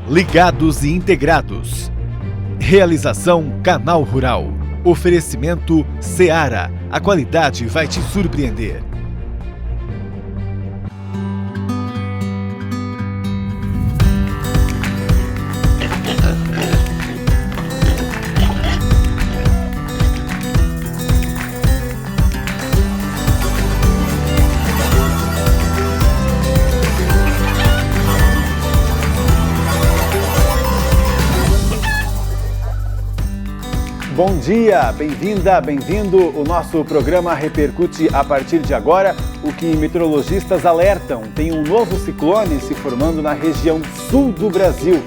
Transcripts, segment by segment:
Ligados e integrados. Realização Canal Rural. Oferecimento Seara. A qualidade vai te surpreender. Bom dia, bem-vinda, bem-vindo. O nosso programa repercute a partir de agora o que meteorologistas alertam. Tem um novo ciclone se formando na região sul do Brasil.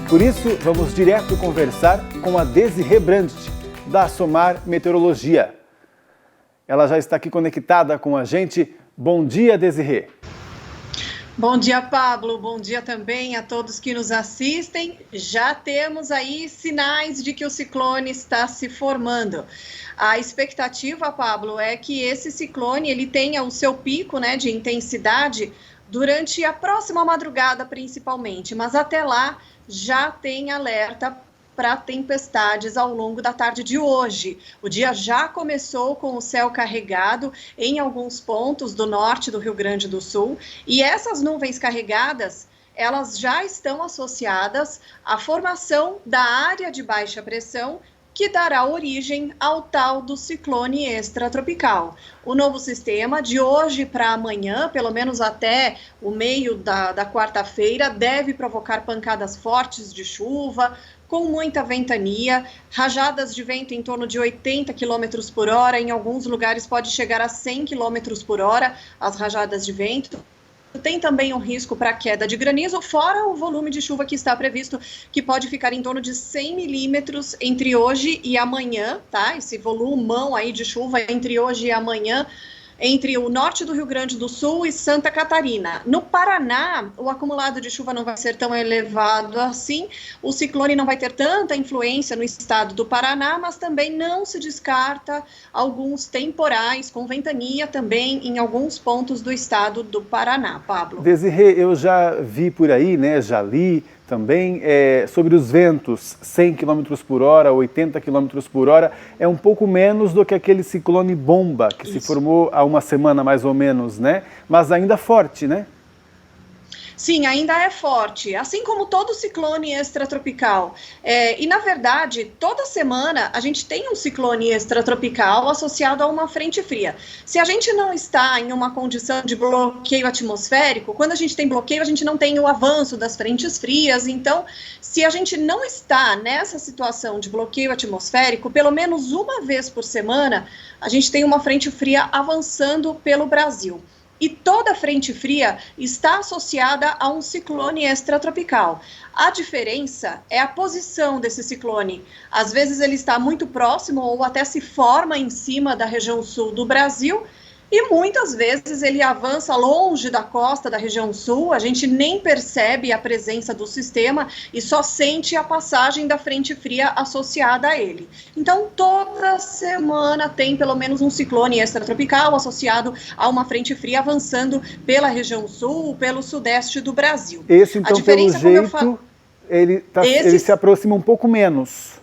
Por isso, vamos direto conversar com a Desirê Brandt, da Somar Meteorologia. Ela já está aqui conectada com a gente. Bom dia, Desirê. Bom dia, Pablo. Bom dia também a todos que nos assistem. Já temos aí sinais de que o ciclone está se formando. A expectativa, Pablo, é que esse ciclone ele tenha o seu pico, de intensidade durante a próxima madrugada, principalmente. Mas até lá já tem alerta para tempestades ao longo da tarde de hoje. O dia já começou com o céu carregado em alguns pontos do norte do Rio Grande do Sul, e essas nuvens carregadas, elas já estão associadas à formação da área de baixa pressão, que dará origem ao tal do ciclone extratropical. O novo sistema, de hoje para amanhã, pelo menos até o meio da quarta-feira, deve provocar pancadas fortes de chuva, com muita ventania, rajadas de vento em torno de 80 km por hora, em alguns lugares pode chegar a 100 km por hora, as rajadas de vento. Tem também um risco para queda de granizo, fora o volume de chuva que está previsto, que pode ficar em torno de 100 milímetros entre hoje e amanhã, tá? Esse volumão aí de chuva entre hoje e amanhã, entre o norte do Rio Grande do Sul e Santa Catarina. No Paraná, o acumulado de chuva não vai ser tão elevado assim, o ciclone não vai ter tanta influência no estado do Paraná, mas também não se descarta alguns temporais com ventania também em alguns pontos do estado do Paraná, Pablo. Desirê, eu já vi por aí, já li também, sobre os ventos, 100 km por hora, 80 km por hora, é um pouco menos do que aquele ciclone bomba que se formou há uma semana mais ou menos, mas ainda forte, Sim, ainda é forte, assim como todo ciclone extratropical. E, na verdade, toda semana a gente tem um ciclone extratropical associado a uma frente fria. Se a gente não está em uma condição de bloqueio atmosférico, quando a gente tem bloqueio, a gente não tem o avanço das frentes frias. Então, se a gente não está nessa situação de bloqueio atmosférico, pelo menos uma vez por semana, a gente tem uma frente fria avançando pelo Brasil. E toda frente fria está associada a um ciclone extratropical. A diferença é a posição desse ciclone. Às vezes ele está muito próximo ou até se forma em cima da região sul do Brasil, e muitas vezes ele avança longe da costa da região sul, a gente nem percebe a presença do sistema e só sente a passagem da frente fria associada a ele. Então, toda semana tem pelo menos um ciclone extratropical associado a uma frente fria avançando pela região sul, pelo sudeste do Brasil. Esse, então, pelo jeito, ele se aproxima um pouco menos.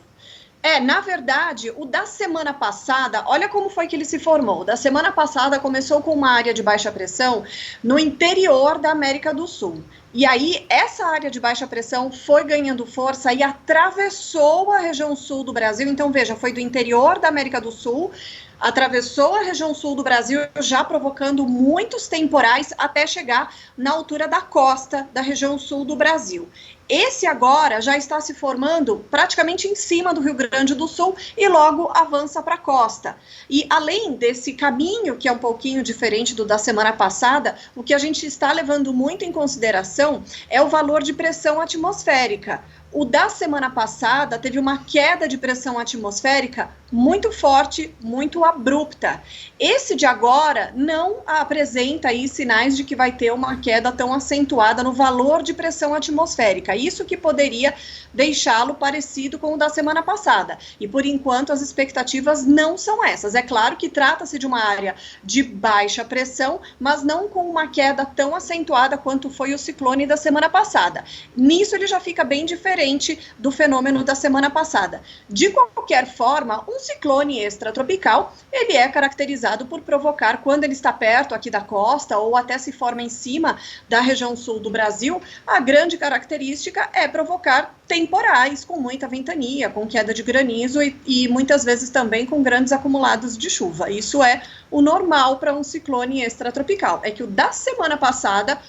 Na verdade, o da semana passada, olha como foi que ele se formou. Da semana passada começou com uma área de baixa pressão no interior da América do Sul. E aí, essa área de baixa pressão foi ganhando força e atravessou a região sul do Brasil. Então, veja, foi do interior da América do Sul, atravessou a região sul do Brasil, já provocando muitos temporais até chegar na altura da costa da região sul do Brasil. Esse agora já está se formando praticamente em cima do Rio Grande do Sul e logo avança para a costa. E além desse caminho, que é um pouquinho diferente do da semana passada, o que a gente está levando muito em consideração é o valor de pressão atmosférica. O da semana passada teve uma queda de pressão atmosférica muito forte, muito abrupta. Esse de agora não apresenta aí sinais de que vai ter uma queda tão acentuada no valor de pressão atmosférica. Isso que poderia deixá-lo parecido com o da semana passada. E por enquanto as expectativas não são essas. É claro que trata-se de uma área de baixa pressão, mas não com uma queda tão acentuada quanto foi o ciclone da semana passada. Nisso ele já fica bem diferente do fenômeno da semana passada. De qualquer forma, um ciclone extratropical, ele é caracterizado por provocar, quando ele está perto aqui da costa ou até se forma em cima da região sul do Brasil, a grande característica é provocar temporais com muita ventania, com queda de granizo e muitas vezes também com grandes acumulados de chuva. Isso é o normal para um ciclone extratropical. É que o da semana passada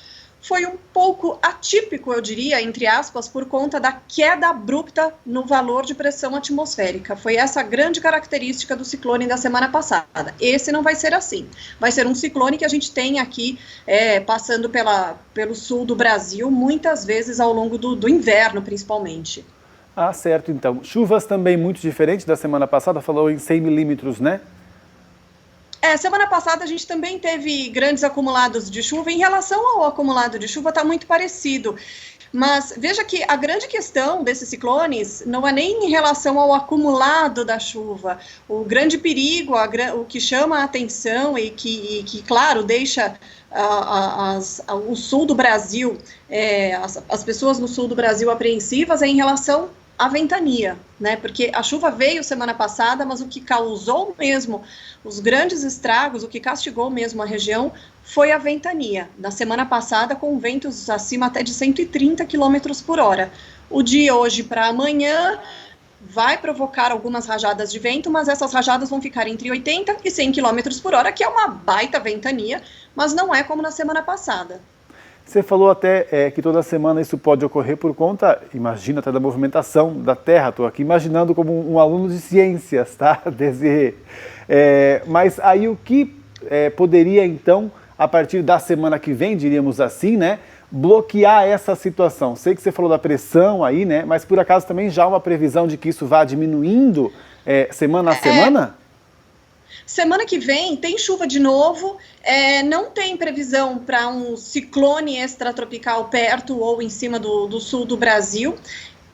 foi um pouco atípico, eu diria, entre aspas, por conta da queda abrupta no valor de pressão atmosférica. Foi essa a grande característica do ciclone da semana passada. Esse não vai ser assim. Vai ser um ciclone que a gente tem aqui passando pelo sul do Brasil, muitas vezes ao longo do inverno, principalmente. Ah, certo, então. Chuvas também muito diferentes da semana passada, falou em 100 milímetros, né? Semana passada a gente também teve grandes acumulados de chuva. Em relação ao acumulado de chuva, está muito parecido. Mas veja que a grande questão desses ciclones não é nem em relação ao acumulado da chuva. O grande perigo, o que chama a atenção e que claro, deixa o sul do Brasil, as pessoas no sul do Brasil apreensivas é em relação a ventania, né? Porque a chuva veio semana passada, mas o que causou mesmo os grandes estragos, o que castigou mesmo a região, foi a ventania. Na semana passada, com ventos acima até de 130 km por hora. O de hoje para amanhã vai provocar algumas rajadas de vento, mas essas rajadas vão ficar entre 80 e 100 km por hora, que é uma baita ventania, mas não é como na semana passada. Você falou até que toda semana isso pode ocorrer por conta, imagina, até da movimentação da Terra. Estou aqui imaginando como um aluno de ciências, tá, Desirê? Mas aí o que poderia, então, a partir da semana que vem, diríamos assim, né, bloquear essa situação? Sei que você falou da pressão aí, né, mas por acaso também já há uma previsão de que isso vá diminuindo semana a semana? Semana que vem tem chuva de novo, não tem previsão para um ciclone extratropical perto ou em cima do sul do Brasil,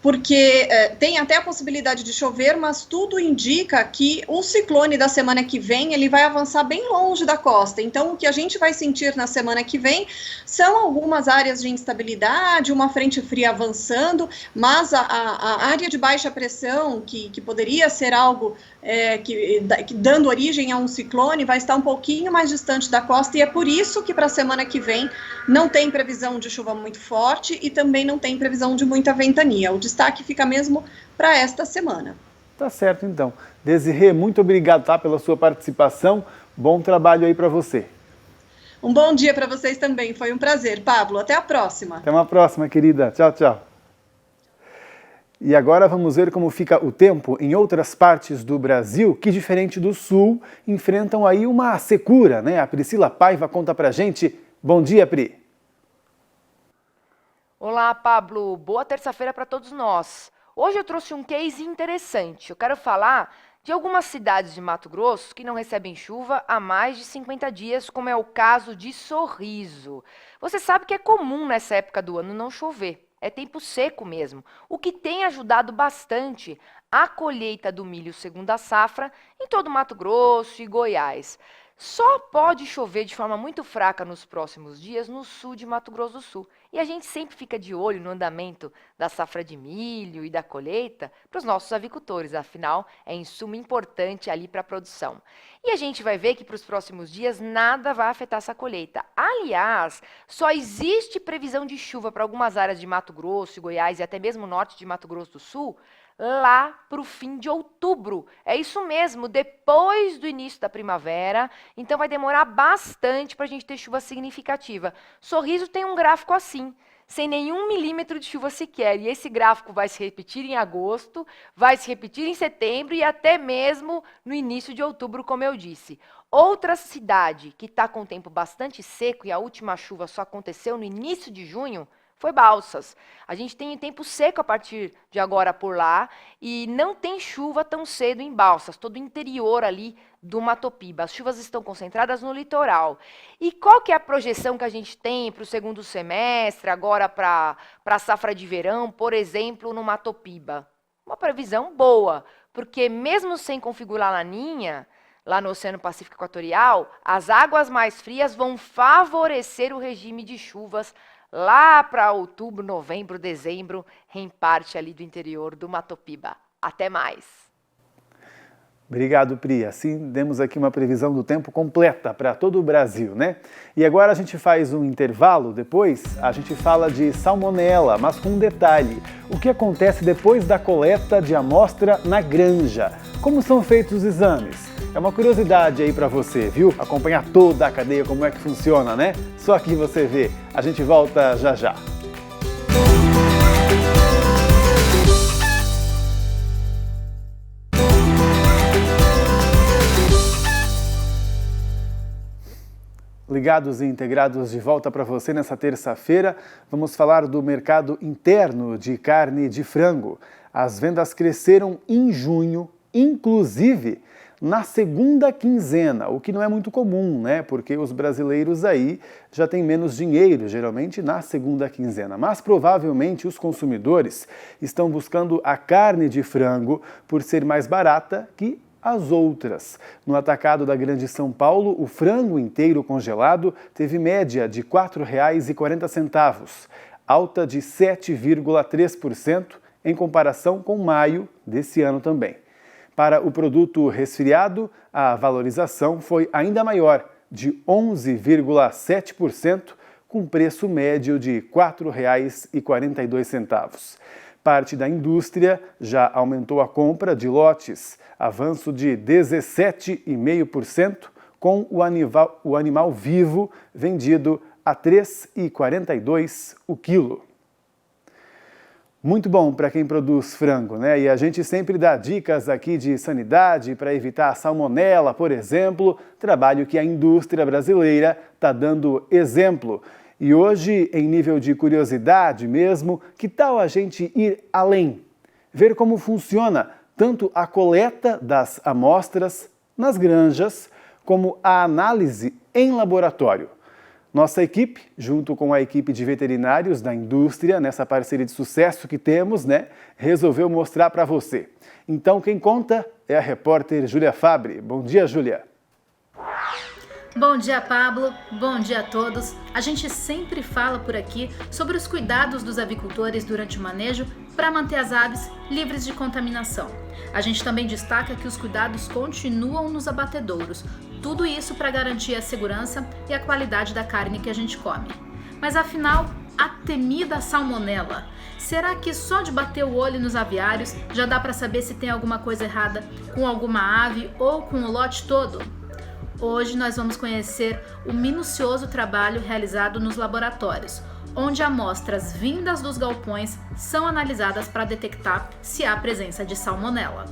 porque tem até a possibilidade de chover, mas tudo indica que o ciclone da semana que vem, ele vai avançar bem longe da costa. Então, o que a gente vai sentir na semana que vem são algumas áreas de instabilidade, uma frente fria avançando, mas a área de baixa pressão, que poderia ser algo que dando origem a um ciclone, vai estar um pouquinho mais distante da costa, e é por isso que para a semana que vem não tem previsão de chuva muito forte e também não tem previsão de muita ventania. O destaque fica mesmo para esta semana. Tá certo, então. Desirê, muito obrigado, tá, pela sua participação. Bom trabalho aí para você. Um bom dia para vocês também. Foi um prazer, Pablo. Até a próxima. Até uma próxima, querida. Tchau, tchau. E agora vamos ver como fica o tempo em outras partes do Brasil que, diferente do Sul, enfrentam aí uma secura, né? A Priscila Paiva conta pra gente. Bom dia, Pri. Olá, Pablo. Boa terça-feira para todos nós. Hoje eu trouxe um case interessante. Eu quero falar de algumas cidades de Mato Grosso que não recebem chuva há mais de 50 dias, como é o caso de Sorriso. Você sabe que é comum nessa época do ano não chover. É tempo seco mesmo, o que tem ajudado bastante a colheita do milho segunda safra em todo Mato Grosso e Goiás. Só pode chover de forma muito fraca nos próximos dias no sul de Mato Grosso do Sul. E a gente sempre fica de olho no andamento da safra de milho e da colheita para os nossos avicultores, afinal é insumo importante ali para a produção. E a gente vai ver que para os próximos dias nada vai afetar essa colheita. Aliás, só existe previsão de chuva para algumas áreas de Mato Grosso, Goiás e até mesmo norte de Mato Grosso do Sul lá para o fim de outubro. É isso mesmo, depois do início da primavera, então vai demorar bastante para a gente ter chuva significativa. Sorriso tem um gráfico assim, sem nenhum milímetro de chuva sequer, e esse gráfico vai se repetir em agosto, vai se repetir em setembro e até mesmo no início de outubro, como eu disse. Outra cidade que está com o tempo bastante seco e a última chuva só aconteceu no início de junho foi Balsas. A gente tem tempo seco a partir de agora por lá e não tem chuva tão cedo em Balsas, todo o interior ali do Matopiba. As chuvas estão concentradas no litoral. E qual que é a projeção que a gente tem para o segundo semestre, agora para a safra de verão, por exemplo, no Matopiba? Uma previsão boa, porque mesmo sem configurar Laninha, lá no Oceano Pacífico Equatorial, as águas mais frias vão favorecer o regime de chuvas lá para outubro, novembro, dezembro, em parte ali do interior do Matopiba. Até mais! Obrigado, Pri. Assim, demos aqui uma previsão do tempo completa para todo o Brasil, né? E agora a gente faz um intervalo, depois a gente fala de salmonela, mas com um detalhe. O que acontece depois da coleta de amostra na granja? Como são feitos os exames? É uma curiosidade aí para você, viu? Acompanhar toda a cadeia, como é que funciona, né? Só aqui você vê. A gente volta já já. Ligados e integrados de volta para você nessa terça-feira, vamos falar do mercado interno de carne de frango. As vendas cresceram em junho, inclusive na segunda quinzena, o que não é muito comum, né? Porque os brasileiros aí já têm menos dinheiro, geralmente na segunda quinzena. Mas provavelmente os consumidores estão buscando a carne de frango por ser mais barata que as outras. No atacado da Grande São Paulo, o frango inteiro congelado teve média de R$ 4,40, alta de 7,3% em comparação com maio desse ano também. Para o produto resfriado, a valorização foi ainda maior, de 11,7%, com preço médio de R$ 4,42. Parte da indústria já aumentou a compra de lotes, avanço de 17,5%, com o animal vivo vendido a R$ 3,42 o quilo. Muito bom para quem produz frango, né? E a gente sempre dá dicas aqui de sanidade para evitar a salmonela, por exemplo, trabalho que a indústria brasileira está dando exemplo. E hoje, em nível de curiosidade mesmo, que tal a gente ir além? Ver como funciona tanto a coleta das amostras nas granjas, como a análise em laboratório. Nossa equipe, junto com a equipe de veterinários da indústria, nessa parceria de sucesso que temos, né, resolveu mostrar para você. Então, quem conta é a repórter Júlia Fabre. Bom dia, Júlia. Bom dia, Pablo. Bom dia a todos. A gente sempre fala por aqui sobre os cuidados dos avicultores durante o manejo para manter as aves livres de contaminação. A gente também destaca que os cuidados continuam nos abatedouros. Tudo isso para garantir a segurança e a qualidade da carne que a gente come. Mas afinal, a temida salmonela. Será que só de bater o olho nos aviários já dá para saber se tem alguma coisa errada com alguma ave ou com o lote todo? Hoje nós vamos conhecer o minucioso trabalho realizado nos laboratórios, onde amostras vindas dos galpões são analisadas para detectar se há presença de salmonela.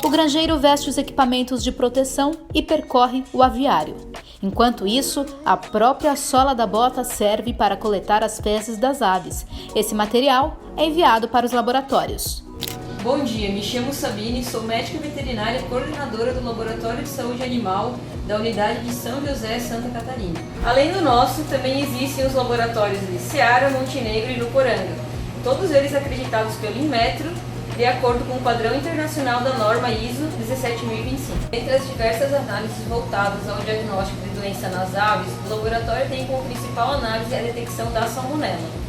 O granjeiro veste os equipamentos de proteção e percorre o aviário. Enquanto isso, a própria sola da bota serve para coletar as fezes das aves. Esse material é enviado para os laboratórios. Bom dia, me chamo Sabine, sou médica veterinária coordenadora do Laboratório de Saúde Animal da Unidade de São José, Santa Catarina. Além do nosso, também existem os laboratórios de Ceará, Montenegro e Nuporanga, todos eles acreditados pelo Inmetro, de acordo com o padrão internacional da norma ISO 17025. Entre as diversas análises voltadas ao diagnóstico de doença nas aves, o laboratório tem como principal análise a detecção da salmonela.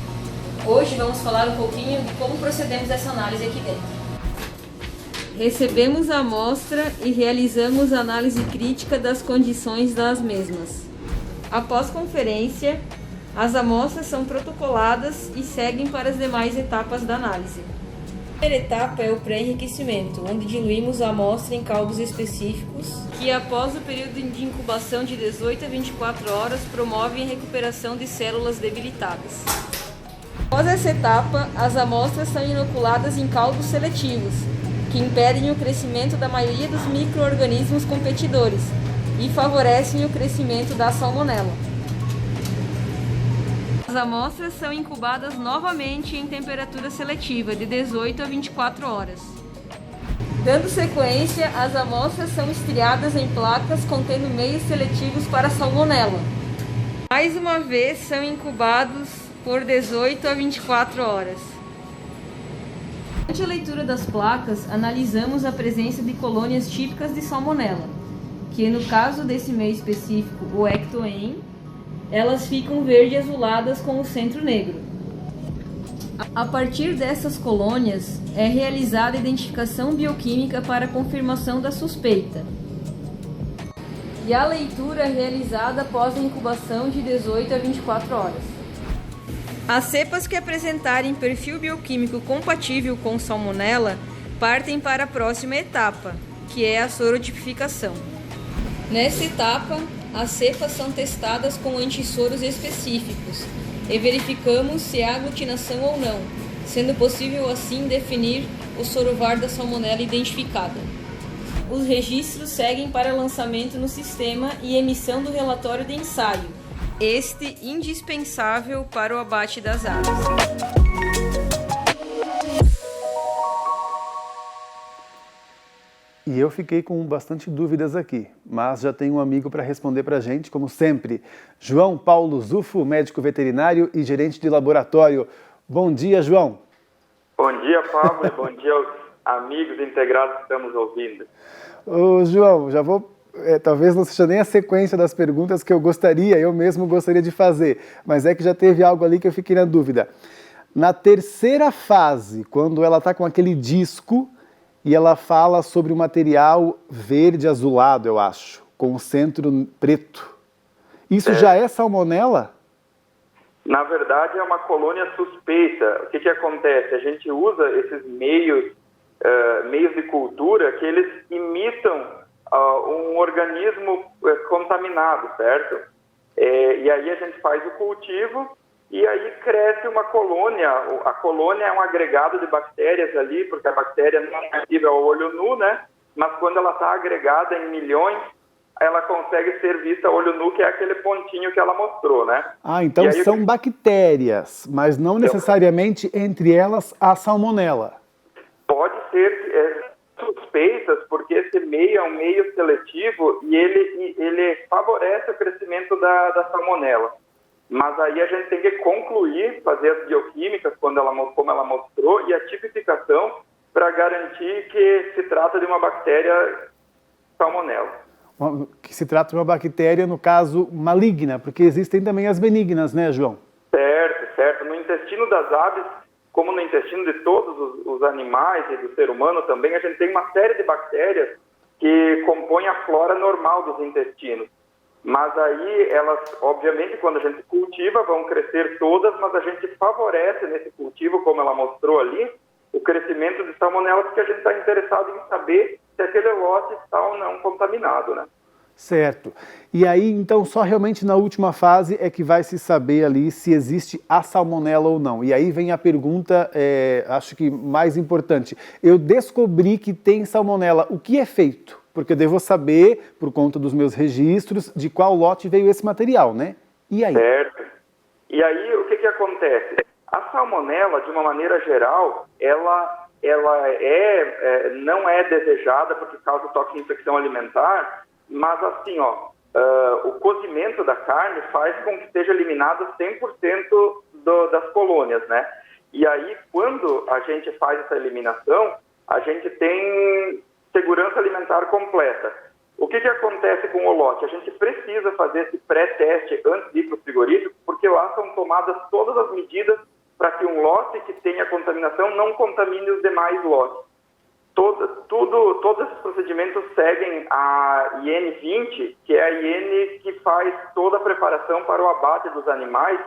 Hoje vamos falar um pouquinho de como procedemos essa análise aqui dentro. Recebemos a amostra e realizamos análise crítica das condições das mesmas. Após conferência, as amostras são protocoladas e seguem para as demais etapas da análise. A primeira etapa é o pré-enriquecimento, onde diluímos a amostra em caldos específicos, que após o período de incubação de 18 a 24 horas promovem a recuperação de células debilitadas. Após essa etapa, as amostras são inoculadas em caldos seletivos, que impedem o crescimento da maioria dos micro-organismos competidores, e favorecem o crescimento da salmonela. As amostras são incubadas novamente em temperatura seletiva de 18 a 24 horas. Dando sequência, as amostras são estriadas em placas contendo meios seletivos para salmonela. Mais uma vez, são incubados por 18 a 24 horas. Durante a leitura das placas, analisamos a presença de colônias típicas de salmonela, que no caso desse meio específico, o Ectoen, elas ficam verde azuladas com o centro negro. A partir dessas colônias, é realizada a identificação bioquímica para a confirmação da suspeita. E a leitura é realizada após a incubação de 18 a 24 horas. As cepas que apresentarem perfil bioquímico compatível com salmonela partem para a próxima etapa, que é a sorotipificação. Nessa etapa, as cepas são testadas com antissoros específicos e verificamos se há aglutinação ou não, sendo possível assim definir o sorovar da salmonela identificada. Os registros seguem para lançamento no sistema e emissão do relatório de ensaio, este indispensável para o abate das aves. E eu fiquei com bastante dúvidas aqui, mas já tenho um amigo para responder para a gente, como sempre. João Paulo Zufo, médico veterinário e gerente de laboratório. Bom dia, João. Bom dia, Pablo, e bom dia aos amigos integrados que estamos ouvindo. Ô, João, já vou... talvez não seja nem a sequência das perguntas que eu mesmo gostaria de fazer, mas é que já teve algo ali que eu fiquei na dúvida. Na terceira fase, quando ela está com aquele disco e ela fala sobre o material verde azulado, eu acho, com o centro preto, isso já é salmonela? Na verdade, é uma colônia suspeita. O que acontece? A gente usa esses meios de cultura que eles imitam um organismo contaminado, certo? E aí a gente faz o cultivo e aí cresce uma colônia. A colônia é um agregado de bactérias ali, porque a bactéria não é visível ao olho nu, né? Mas quando ela está agregada em milhões, ela consegue ser vista a olho nu, que é aquele pontinho que ela mostrou, né? Ah, então aí, são bactérias, mas não necessariamente entre elas a salmonela. Pode ser suspeitas, porque esse meio é um meio seletivo e ele favorece o crescimento da salmonela. Mas aí a gente tem que concluir, fazer as bioquímicas, como ela mostrou, e a tipificação para garantir que se trata de uma bactéria salmonela. Que se trata de uma bactéria, no caso, maligna, porque existem também as benignas, né, João? Certo. No intestino das aves, como no intestino de todos os animais e do ser humano também, a gente tem uma série de bactérias que compõem a flora normal dos intestinos. Mas aí elas, obviamente, quando a gente cultiva, vão crescer todas, mas a gente favorece nesse cultivo, como ela mostrou ali, o crescimento de salmonela, porque a gente está interessado em saber se aquele lote está ou não contaminado, né? Certo. E aí, então, só realmente na última fase é que vai se saber ali se existe a salmonela ou não. E aí vem a pergunta, acho que mais importante. Eu descobri que tem salmonela. O que é feito? Porque eu devo saber, por conta dos meus registros, de qual lote veio esse material, né? E aí? Certo. E aí, o que acontece? A salmonela, de uma maneira geral, ela não é desejada porque causa toxina-infecção alimentar, mas assim, o cozimento da carne faz com que seja eliminado 100% das colônias, né? E aí, quando a gente faz essa eliminação, a gente tem segurança alimentar completa. O que acontece com o lote? A gente precisa fazer esse pré-teste antes de ir para o frigorífico, porque lá são tomadas todas as medidas para que um lote que tenha contaminação não contamine os demais lotes. Todos esses procedimentos seguem a IN 20, que é a IN que faz toda a preparação para o abate dos animais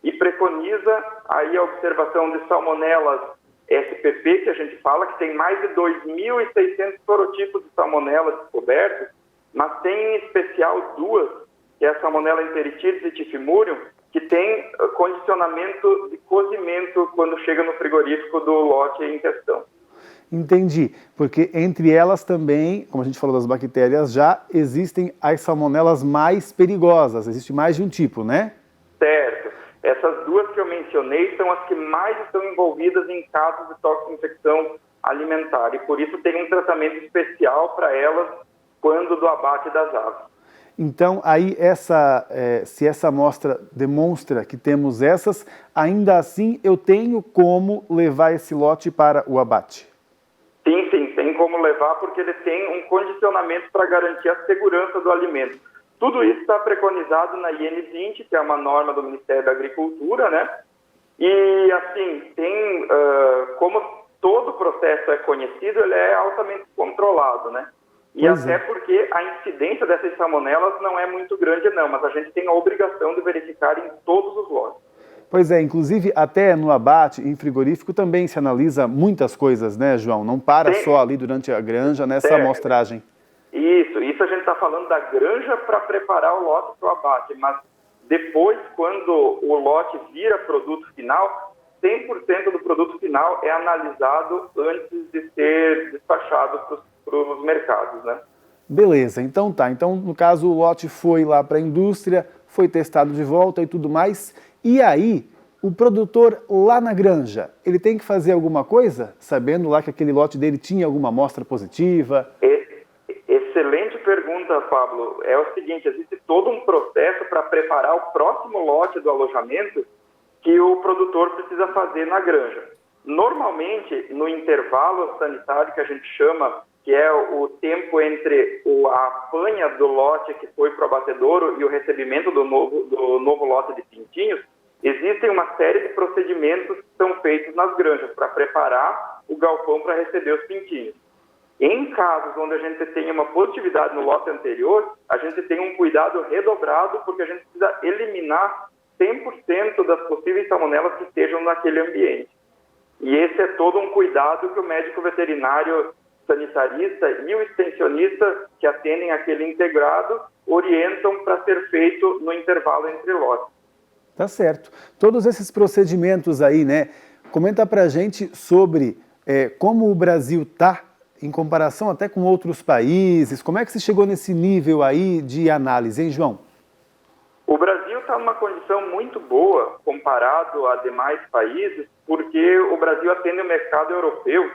e preconiza aí a observação de salmonelas SPP, que a gente fala, que tem mais de 2.600 sorotipos de salmonela descobertos, mas tem em especial duas, que é a salmonela enteritidis e tifimurium, que tem condicionamento de cozimento quando chega no frigorífico do lote em questão. Entendi, porque entre elas também, como a gente falou das bactérias já, existem as salmonelas mais perigosas, existe mais de um tipo, né? Certo. Essas duas que eu mencionei são as que mais estão envolvidas em casos de toxinfecção alimentar e por isso tem um tratamento especial para elas quando do abate das aves. Então, aí, se essa amostra demonstra que temos essas, ainda assim eu tenho como levar esse lote para o abate? Sim, tem como levar porque ele tem um condicionamento para garantir a segurança do alimento. Tudo isso está preconizado na IN 20, que é uma norma do Ministério da Agricultura, né? E, assim, como todo o processo é conhecido, ele é altamente controlado, né? E até porque a incidência dessas salmonelas não é muito grande, não, mas a gente tem a obrigação de verificar em todos os lotes. Pois é, inclusive até no abate, em frigorífico, também se analisa muitas coisas, né, João? Não para só ali durante a granja, nessa amostragem. Isso a gente está falando da granja para preparar o lote para o abate, mas depois, quando o lote vira produto final, 100% do produto final é analisado antes de ser despachado para os mercados, né? Beleza, então tá. Então, no caso, o lote foi lá para a indústria, foi testado de volta e tudo mais. E aí, o produtor lá na granja, ele tem que fazer alguma coisa, sabendo lá que aquele lote dele tinha alguma amostra positiva? Excelente pergunta, Pablo. É o seguinte, existe todo um processo para preparar o próximo lote do alojamento que o produtor precisa fazer na granja. Normalmente, no intervalo sanitário que a gente chama, que é o tempo entre a apanha do lote que foi para o abatedouro e o recebimento do novo lote de pintinhos, existem uma série de procedimentos que são feitos nas granjas para preparar o galpão para receber os pintinhos. Em casos onde a gente tenha uma positividade no lote anterior, a gente tem um cuidado redobrado porque a gente precisa eliminar 100% das possíveis salmonelas que estejam naquele ambiente. E esse é todo um cuidado que o médico veterinário sanitarista e o extensionista que atendem aquele integrado orientam para ser feito no intervalo entre lotes. Tá certo. Todos esses procedimentos aí, né? Comenta pra gente sobre como o Brasil tá em comparação até com outros países. Como é que se chegou nesse nível aí de análise, hein, João? O Brasil está numa condição muito boa comparado a demais países, porque o Brasil atende o mercado europeu,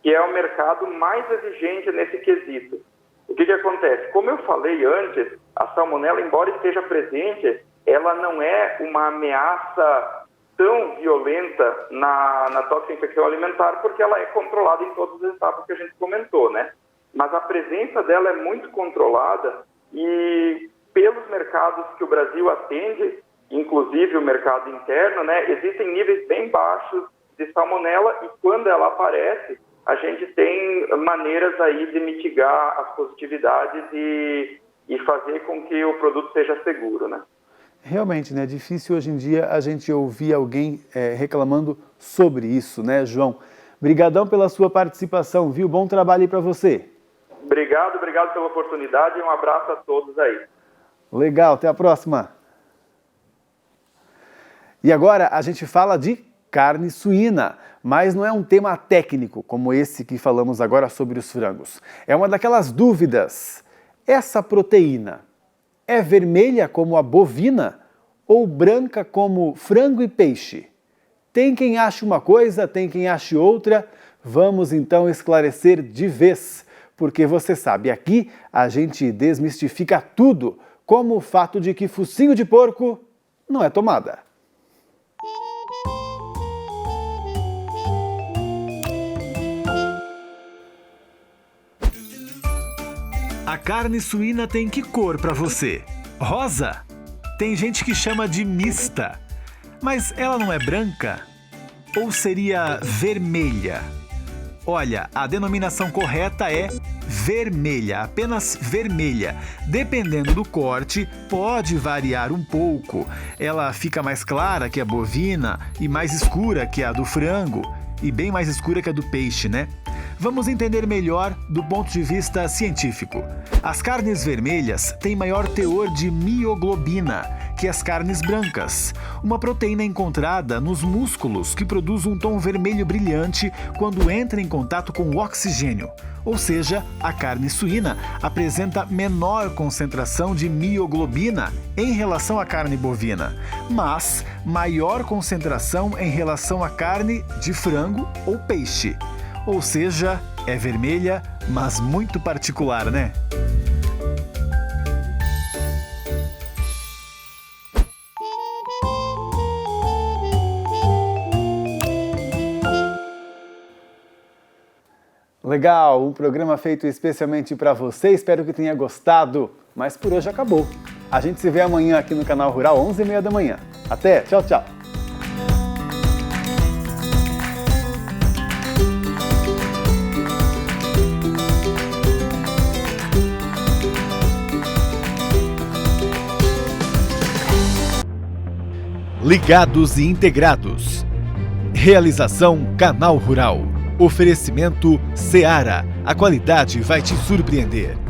que é o mercado mais exigente nesse quesito. O que acontece? Como eu falei antes, a salmonela, embora esteja presente, ela não é uma ameaça tão violenta na toxinfecção alimentar, porque ela é controlada em todas as etapas que a gente comentou, né? Mas a presença dela é muito controlada e pelos mercados que o Brasil atende, inclusive o mercado interno, né, existem níveis bem baixos de salmonela e quando ela aparece, a gente tem maneiras aí de mitigar as positividades e fazer com que o produto seja seguro, né? Realmente, né? É difícil hoje em dia a gente ouvir alguém reclamando sobre isso, né, João? Obrigadão pela sua participação, viu? Bom trabalho aí para você. Obrigado pela oportunidade e um abraço a todos aí. Legal, até a próxima. E agora a gente fala de carne suína, mas não é um tema técnico como esse que falamos agora sobre os frangos. É uma daquelas dúvidas. Essa proteína é vermelha como a bovina ou branca como frango e peixe? Tem quem ache uma coisa, tem quem ache outra. Vamos então esclarecer de vez, porque você sabe, aqui a gente desmistifica tudo, como o fato de que focinho de porco não é tomada. A carne suína tem que cor para você? Rosa? Tem gente que chama de mista. Mas ela não é branca? Ou seria vermelha? Olha, a denominação correta é vermelha, apenas vermelha. Dependendo do corte, pode variar um pouco. Ela fica mais clara que a bovina e mais escura que a do frango e bem mais escura que a do peixe, né? Vamos entender melhor do ponto de vista científico. As carnes vermelhas têm maior teor de mioglobina, que as carnes brancas, uma proteína encontrada nos músculos que produz um tom vermelho brilhante quando entra em contato com o oxigênio. Ou seja, a carne suína apresenta menor concentração de mioglobina em relação à carne bovina, mas maior concentração em relação à carne de frango ou peixe. Ou seja, é vermelha, mas muito particular, né? Legal, um programa feito especialmente para você, espero que tenha gostado. Mas por hoje acabou. A gente se vê amanhã aqui no Canal Rural, 11h30 da manhã. Até, tchau, tchau. Ligados e integrados. Realização Canal Rural. Oferecimento Seara. A qualidade vai te surpreender.